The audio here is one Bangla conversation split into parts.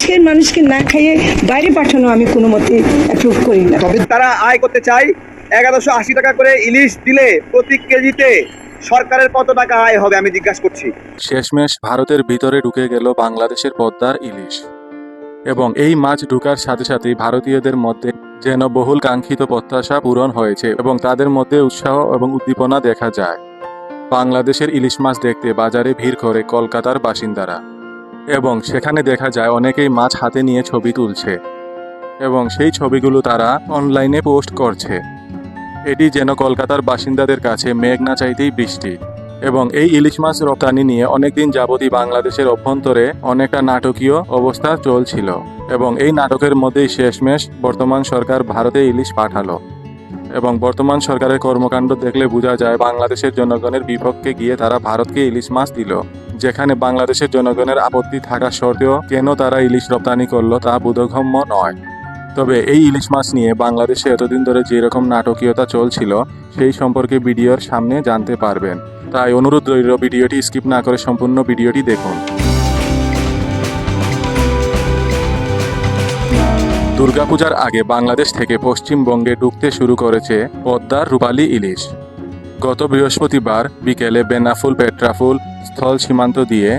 দেশের মানুষকে না খাইয়ে বাইরে পাঠানো আমি কোনো মতে অ্যাপ্রুভ করি না। তবে তারা আয় করতে চায় 1180 টাকা করে ইলিশ দিলে প্রতি কেজিতে সরকারের কত টাকা আয় হবে আমি জিজ্ঞাসা করছি। শেষমেশ ভারতের ভিতরে ঢুকে গেল বাংলাদেশের পদ্মার ইলিশ, এবং এই মাছ ঢুকার সাথে সাথেই ভারতীয়দের মধ্যে যেন বহুল কাঙ্ক্ষিত প্রত্যাশা পূরণ হয়েছে এবং তাদের মধ্যে উৎসাহ এবং উদ্দীপনা দেখা যায়। বাংলাদেশের ইলিশ মাছ দেখতে বাজারে ভিড় করে কলকাতার বাসিন্দারা, এবং সেখানে দেখা যায় অনেকেই মাছ হাতে নিয়ে ছবি তুলছে এবং সেই ছবিগুলো তারা অনলাইনে পোস্ট করছে। এটি যেন কলকাতার বাসিন্দাদের কাছে মেঘ না চাইতেই বৃষ্টি। এবং এই ইলিশ মাছ রপ্তানি নিয়ে অনেকদিন যাবতই বাংলাদেশের অভ্যন্তরে অনেকটা নাটকীয় অবস্থা চলছিল, এবং এই নাটকের মধ্যেই শেষমেশ বর্তমান সরকার ভারতে ইলিশ পাঠালো। এবং বর্তমান সরকারের কর্মকাণ্ড দেখলে বোঝা যায় বাংলাদেশের জনগণের বিপক্ষে গিয়ে তারা ভারতকে ইলিশ মাছ দিল, যেখানে বাংলাদেশের জনগণের আপত্তি থাকা সত্ত্বেও কেন তারা ইলিশ রপ্তানি করলো তা বোধগম্য নয়। তবে এই ইলিশ মাছ নিয়ে বাংলাদেশে এতদিন ধরে যেরকম নাটকীয়তা চলছিল সেই সম্পর্কে ভিডিওর সামনে জানতে পারবেন। তাই অনুরোধ রইল ভিডিওটি স্কিপ না করে সম্পূর্ণ ভিডিওটি দেখুন। দুর্গাপূজার আগে বাংলাদেশ থেকে পশ্চিমবঙ্গে ঢুকতে শুরু করেছে পদ্মার রূপালী ইলিশ। গত বৃহস্পতিবার বিকেলে বেনাফুল পেট্রাফুল স্থল সীমান্ত দিয়ে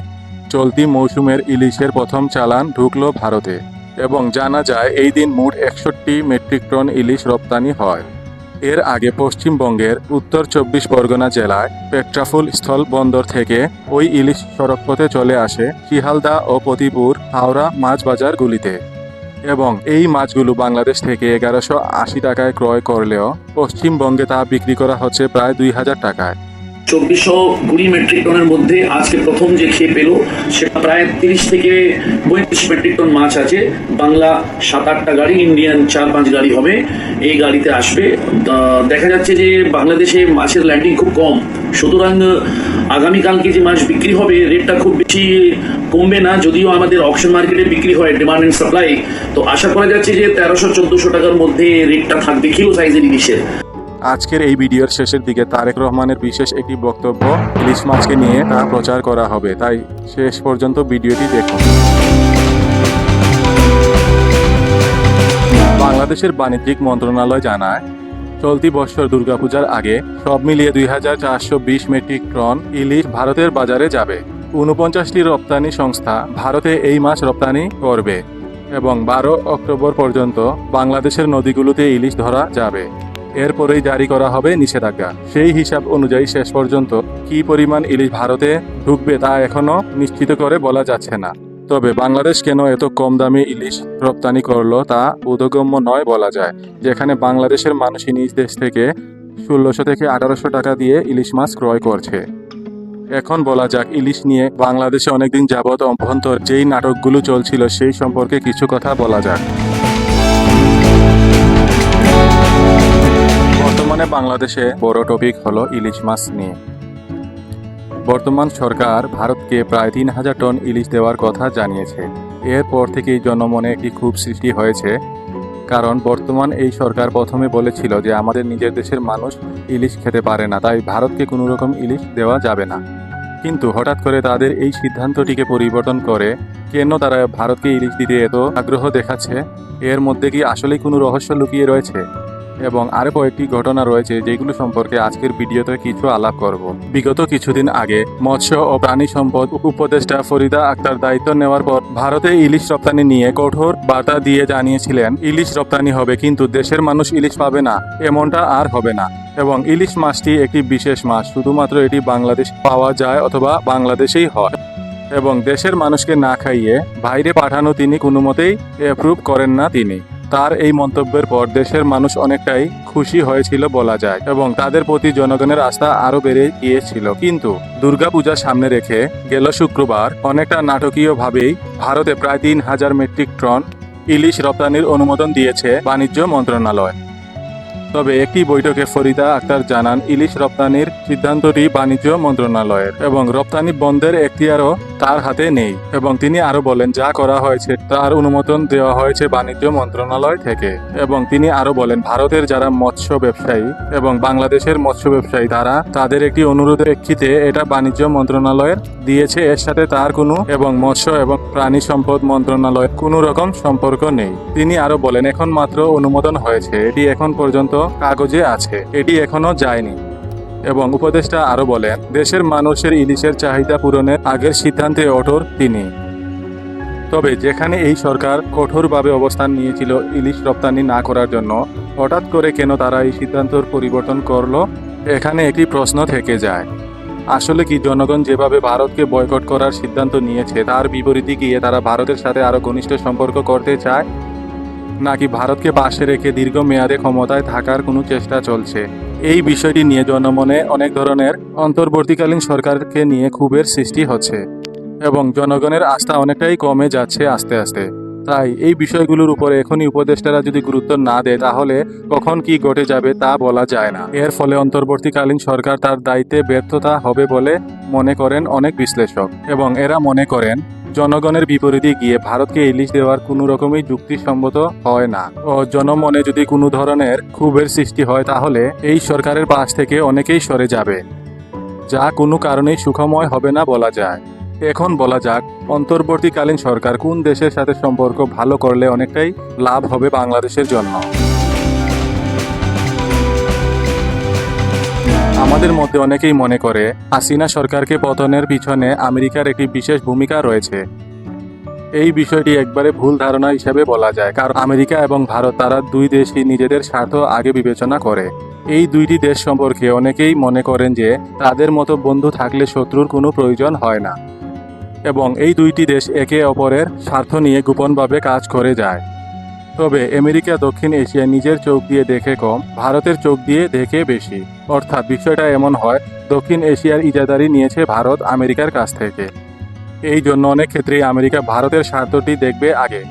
চলতি মৌসুমের ইলিশের প্রথম চালান ঢুকলো ভারতে, এবং জানা যায় এই দিন মোট 61 মেট্রিক টন ইলিশ রপ্তানি হয়। এর আগে পশ্চিমবঙ্গের উত্তর 24 পরগনা জেলায় পেট্রাফুল স্থল বন্দর থেকে ওই ইলিশ সড়কপথে চলে আসে শিয়ালদা ও পতিপুর হাওড়া মাছ বাজারগুলিতে, এবং এই মাছগুলো বাংলাদেশ থেকে 1180 টাকায় ক্রয় করলেও পশ্চিমবঙ্গে তা বিক্রি করা হচ্ছে প্রায় 2000 টাকায়। 2420 মেট্রিক টনের মধ্যে আজকে প্রথম যে খেয়ে পেল সেটা প্রায় 30 থেকে 35 মেট্রিক টন মাছ আছে। বাংলা 7-8টা গাড়ি, ইন্ডিয়ান 4-5 গাড়ি হবে, এই গাড়িতে আসবে। দেখা যাচ্ছে যে বাংলাদেশে মাছের ল্যান্ডিং খুব কম, সুতরাং আগামীকালকে যে মাছ বিক্রি হবে রেটটা খুব বেশি কমবে না, যদিও আমাদের অকশন মার্কেটে বিক্রি হয় ডিমান্ড অ্যান্ড সাপ্লাই, তো আশা করা যাচ্ছে যে 1300-1400 টাকার মধ্যে রেটটা থাকবে কিলো সাইজের ইলিশের। আজকের এই ভিডিওর শেষের দিকে তারেক রহমানের বিশেষ একটি বক্তব্য ইলিশ মাছকে নিয়ে তা প্রচার করা হবে, তাই শেষ পর্যন্ত ভিডিওটি দেখুন। বাংলাদেশের বাণিজ্যিক মন্ত্রণালয় জানায়, চলতি বছর দুর্গাপূজার আগে সব মিলিয়ে 2420 মেট্রিক টন ইলিশ ভারতের বাজারে যাবে। 49টি রপ্তানি সংস্থা ভারতে এই মাছ রপ্তানি করবে, এবং 12 অক্টোবর পর্যন্ত বাংলাদেশের নদীগুলোতে ইলিশ ধরা যাবে। এরপরেই জারি করা হবে নিষেধাজ্ঞা। সেই হিসাব অনুযায়ী শেষ পর্যন্ত কী পরিমাণ ইলিশ ভারতে ঢুকবে তা এখনও নিশ্চিত করে বলা যাচ্ছে না। তবে বাংলাদেশ কেন এত কম দামে ইলিশ রপ্তানি করলো তা বোধগম্য নয় বলা যায়, যেখানে বাংলাদেশের মানুষই নিজ দেশ থেকে 1600 থেকে 1800 টাকা দিয়ে ইলিশ মাছ ক্রয় করছে। এখন বলা যাক ইলিশ নিয়ে বাংলাদেশে অনেকদিন যাবৎ অভ্যন্তর যেই নাটকগুলো চলছিল সেই সম্পর্কে কিছু কথা বলা যাক। বর্তমানে বাংলাদেশে বড় টপিক হলো ইলিশ মাছ নিয়ে। বর্তমান সরকার ভারতকে প্রায় 3000 টন ইলিশ দেওয়ার কথা জানিয়েছে। এরপর থেকেই জনমনে একটি ক্ষোভ সৃষ্টি হয়েছে, কারণ বর্তমান এই সরকার প্রথমে বলেছিল যে আমাদের নিজের দেশের মানুষ ইলিশ খেতে পারে না, তাই ভারতকে কোনো রকম ইলিশ দেওয়া যাবে না। কিন্তু হঠাৎ করে তাদের এই সিদ্ধান্তটিকে পরিবর্তন করে কেন তারা ভারতকে ইলিশ দিতে এত আগ্রহ দেখাচ্ছে? এর মধ্যে কি আসলেই কোনো রহস্য লুকিয়ে রয়েছে? এবং আরো কয়েকটি ঘটনা রয়েছে যেগুলো সম্পর্কে আজকের ভিডিওতে কিছু আলাপ করব। বিগত কিছুদিন আগে মৎস্য ও প্রাণী সম্পদ উপদেষ্টা ফরিদা আক্তার দায়িত্ব নেওয়ার পর ভারতে ইলিশ রপ্তানি নিয়ে কঠোর বার্তা দিয়ে জানিয়েছিলেন ইলিশ রপ্তানি হবে, কিন্তু দেশের মানুষ ইলিশ পাবে না, এমনটা আর হবে না। এবং ইলিশ মাছটি একটি বিশেষ মাছ, শুধুমাত্র এটি বাংলাদেশ পাওয়া যায় অথবা বাংলাদেশেই হয়, এবং দেশের মানুষকে না খাইয়ে বাইরে পাঠানো তিনি কোনো মতেই অ্যাপ্রুভ করেন না তিনি। তার এই মন্তব্যের পর দেশের মানুষ অনেকটাই খুশি হয়েছিল বলা যায়, এবং তাদের প্রতি জনগণের আস্থা আরো বেড়ে গিয়েছিল। কিন্তু দুর্গাপূজা সামনে রেখে গেল শুক্রবার অনেকটা নাটকীয়ভাবেই ভারতে প্রায় 3000 মেট্রিক টন ইলিশ রপ্তানির অনুমোদন দিয়েছে বাণিজ্য মন্ত্রণালয়। তবে একটি বৈঠকে ফরিদা আক্তার জানান ইলিশ রপ্তানির সিদ্ধান্তটি বাণিজ্য মন্ত্রণালয়ের এবং রপ্তানি বন্ধের এখতিয়ারও তার হাতে নেই। এবং তিনি আরো বলেন যা করা হয়েছে তার অনুমোদন দেওয়া হয়েছে বাণিজ্য মন্ত্রণালয় থেকে। এবং তিনি আরো বলেন ভারতের যারা মৎস্য ব্যবসায়ী এবং বাংলাদেশের মৎস্য ব্যবসায়ী তারা তাদের একটি অনুরোধের প্রেক্ষিতে এটা বাণিজ্য মন্ত্রণালয়ের দিয়েছে, এর সাথে তার কোনো এবং মৎস্য এবং প্রাণী সম্পদ মন্ত্রণালয়ের কোনো রকম সম্পর্ক নেই। তিনি আরো বলেন এখন মাত্র অনুমোদন হয়েছে, এটি এখন পর্যন্ত কাগজে আছে, এটি এখনো যায়নি। এবং উপদেষ্টা আরো বলেন দেশের মানুষের ইলিশের চাহিদা পূরণের আগের সিদ্ধান্তে অটল তিনি। তবে যেখানে এই সরকার কঠোরভাবে অবস্থান নিয়েছিল ইলিশ রপ্তানি না করার জন্য, হঠাৎ করে কেন তারা এই সিদ্ধান্তর পরিবর্তন করলো, এখানে একটি প্রশ্ন থেকে যায়। আসলে কি জনগণ যেভাবে ভারতকে বয়কট করার সিদ্ধান্ত নিয়েছে তার বিপরীতে গিয়ে তারা ভারতের সাথে আরো ঘনিষ্ঠ সম্পর্ক করতে চায়, নাকি ভারতকে পাশে রেখে দীর্ঘমেয়াদে ক্ষমতায় থাকার কোনো চেষ্টা চলছে? এই বিষয়টি নিয়ে জনমনে অনেক ধরনের অন্তর্বর্তীকালীন সরকারকে নিয়ে ক্ষোভের সৃষ্টি হচ্ছে এবং জনগণের আস্থা অনেকটাই কমে যাচ্ছে আস্তে আস্তে। তাই এই বিষয়গুলোর উপরে এখনই উপদেষ্টারা যদি গুরুত্ব না দেয় তাহলে কখন কি ঘটে যাবে তা বলা যায় না। এর ফলে অন্তর্বর্তীকালীন সরকার তার দায়িত্বে ব্যর্থতা হবে বলে মনে করেন অনেক বিশ্লেষক। এবং এরা মনে করেন জনগণের বিপরীতে গিয়ে ভারতকে ইলিশ দেওয়ার কোনো রকমই যুক্তিসম্মত হয় না ও জনমনে যদি কোনো ধরনের ক্ষোভের সৃষ্টি হয় তাহলে এই সরকারের পাশ থেকে অনেকেই সরে যাবে, যা কোনো কারণেই সুখময় হবে না বলা যায়। এখন বলা যাক অন্তর্বর্তীকালীন সরকার কোন দেশের সাথে সম্পর্ক ভালো করলে অনেকটাই লাভ হবে বাংলাদেশের জন্য। আমাদের মধ্যে অনেকেই মনে করে হাসিনা সরকারকে পতনের পিছনে আমেরিকার একটি বিশেষ ভূমিকা রয়েছে। এই বিষয়টি একবারে ভুল ধারণা হিসেবে বলা যায়, কারণ আমেরিকা এবং ভারত তারা দুই দেশই নিজেদের স্বার্থ আগে বিবেচনা করে। এই দুইটি দেশ সম্পর্কে অনেকেই মনে করেন যে তাদের মতো বন্ধু থাকলে শত্রুর কোনো প্রয়োজন হয় না এবং এই দুইটি দেশ একে অপরের স্বার্থ নিয়ে গোপনভাবে কাজ করে যায়। তবে আমেরিকা দক্ষিণ এশিয়া নিজের চোখ দিয়ে দেখে কম, ভারতের চোখ দিয়ে দেখে বেশি। অর্থাৎ বিষয়টা এমন হয় দক্ষিণ এশিয়ার ইজাদারি নিয়েছে ভারত আমেরিকার কাছ থেকে। এই জন্য অনেক ক্ষেত্রেই আমেরিকা ভারতের স্বার্থটি দেখবে আগে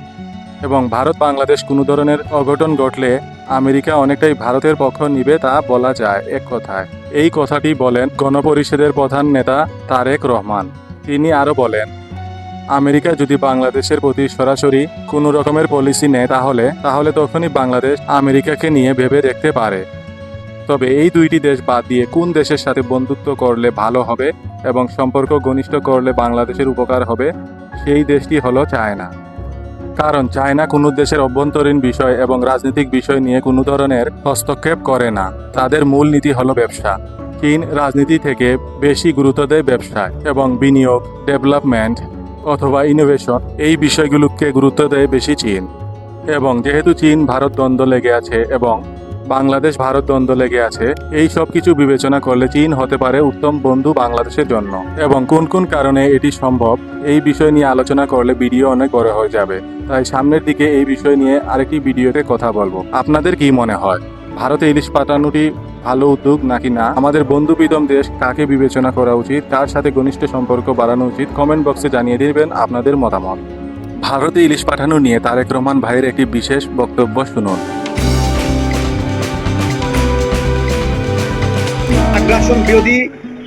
এবং ভারত বাংলাদেশ কোনো ধরনের অঘটন ঘটলে আমেরিকা অনেকটাই ভারতের পক্ষ নিবে তা বলা যায় এক কথায়। এই কথাটি বলেন গণপরিষদের প্রধান নেতা তারেক রহমান। তিনি আরও বলেন আমেরিকা যদি বাংলাদেশের প্রতি সরাসরি কোনো রকমের পলিসি নেয় তাহলে তখনই বাংলাদেশ আমেরিকাকে নিয়ে ভেবে দেখতে পারে। তবে এই দুইটি দেশ বাদ দিয়ে কোন দেশের সাথে বন্ধুত্ব করলে ভালো হবে এবং সম্পর্ক ঘনিষ্ঠ করলে বাংলাদেশের উপকার হবে, সেই দেশটি হলো চায়না। কারণ চায়না কোনো দেশের অভ্যন্তরীণ বিষয় এবং রাজনৈতিক বিষয় নিয়ে কোনো ধরনের হস্তক্ষেপ করে না। তাদের মূল নীতি হলো ব্যবসা। চীন রাজনীতি থেকে বেশি গুরুত্ব দেয় ব্যবসায় এবং বিনিয়োগ, ডেভেলপমেন্ট অথবা ইনোভেশন, এই বিষয়গুলোকে গুরুত্ব দেয় বেশি চীন। এবং যেহেতু চীন ভারত দ্বন্দ্ব লেগে আছে এবং বাংলাদেশ ভারত দ্বন্দ্ব লেগে আছে, এই সব কিছু বিবেচনা করলে চীন হতে পারে উত্তম বন্ধু বাংলাদেশের জন্য। এবং কোন কোন কারণে এটি সম্ভব এই বিষয় নিয়ে আলোচনা করলে ভিডিও অনেক বড় হয়ে যাবে। তাই সামনের দিকে এই বিষয় নিয়ে আরেকটি ভিডিওতে কথা বলবো। আপনাদের কি মনে হয় ভারতে ইলিশ পাঠানোটি ভালো উদ্যোগ নাকি না? আমাদের বন্ধুপ্রীতম দেশ কাকে বিবেচনা করা উচিত, কার সাথে ঘনিষ্ঠ সম্পর্ক বাড়ানো উচিত, কমেন্ট বক্সে জানিয়ে দিবেন আপনাদের মতামত। ভারতে ইলিশ পাঠানো নিয়ে তারেক রহমান ভাইয়ের একটি বিশেষ বক্তব্য শুনুন। আগ্রাসন বিরোধী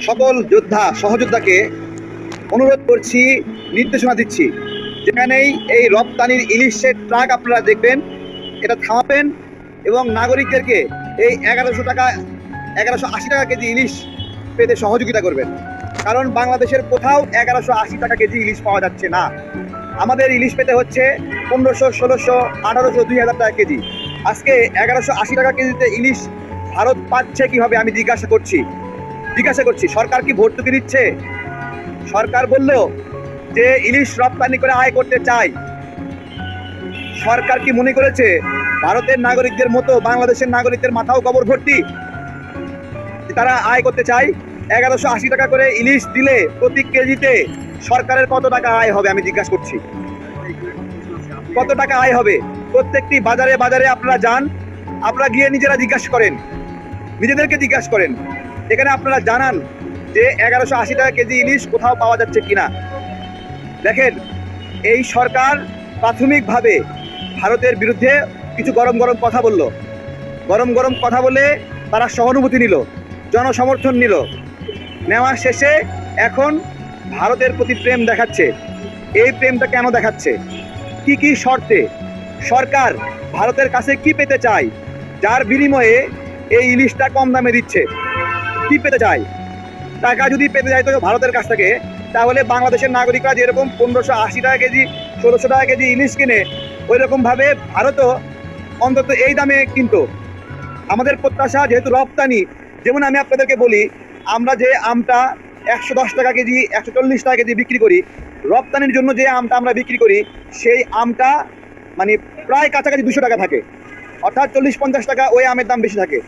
সকল যোদ্ধা সহযোদ্ধাকে অনুরোধ করছি, নির্দেশনা দিচ্ছি, যেখানেই এই রপ্তানির ইলিশের ট্রাক আপনারা দেখবেন এটা থামাবেন এবং নাগরিকদেরকে এই 1180 টাকা কেজি ইলিশ পেতে সহযোগিতা করবেন। কারণ বাংলাদেশের কোথাও 1180 টাকা কেজি ইলিশ পাওয়া যাচ্ছে না। আমাদের ইলিশ পেতে হচ্ছে 1500, 1600, 1800, 2000 টাকা কেজি। আজকে 1180 টাকা কেজিতে ইলিশ ভারত পাচ্ছে কিভাবে আমি জিজ্ঞাসা করছি। সরকার কি ভর্তুকি দিচ্ছে? সরকার বলল যে ইলিশ রপ্তানি করে আয় করতে চাই। সরকার কি মনে করেছে ভারতের নাগরিকদের মতো বাংলাদেশের নাগরিকদের মাথাও কবর ভর্তি? তারা আয় করতে চায়। 1180 টাকা করে ইলিশ দিলে প্রতি কেজিতে সরকারের কত টাকা আয় হবে আমি জিজ্ঞাসা করছি। কত টাকা আয় হবে? প্রত্যেকটি বাজারে বাজারে আপনারা যান, আপনারা গিয়ে নিজেদেরকে জিজ্ঞাসা করেন, এখানে আপনারা জানান যে 1180 টাকা কেজি ইলিশ কোথাও পাওয়া যাচ্ছে কিনা। দেখেন, এই সরকার প্রাথমিকভাবে ভারতের বিরুদ্ধে কিছু গরম গরম কথা বলল, গরম গরম কথা বলে তারা সহানুভূতি নিল, জনসমর্থন নিল, নেওয়ার শেষে এখন ভারতের প্রতি প্রেম দেখাচ্ছে। এই প্রেমটা কেন দেখাচ্ছে? কি কি শর্তে? সরকার ভারতের কাছে কি পেতে চায় যার বিনিময়ে এই ইলিশটা কম দামে দিচ্ছে? কি পেতে চায়? টাকা যদি পেতে যায় তো ভারতের কাছ থেকে, তাহলে বাংলাদেশের নাগরিকরা যেরকম 1580 টাকা কেজি 1600 টাকা কেজি ইলিশ কিনে, ওই রকমভাবে ভারতও অন্তত এই দামে কিনতো। আমাদের প্রত্যাশা যেহেতু রপ্তানি, যেমন আমি আপনাদেরকে বলি, আমরা যে আমটা 110 টাকা কেজি 140 টাকা কেজি বিক্রি করি, রপ্তানির জন্য যে আমটা আমরা বিক্রি করি সেই আমটা মানে প্রায় কাছাকাছি 200 টাকা থাকে, অর্থাৎ 40-50 টাকা ওই আমের দাম বেশি থাকে।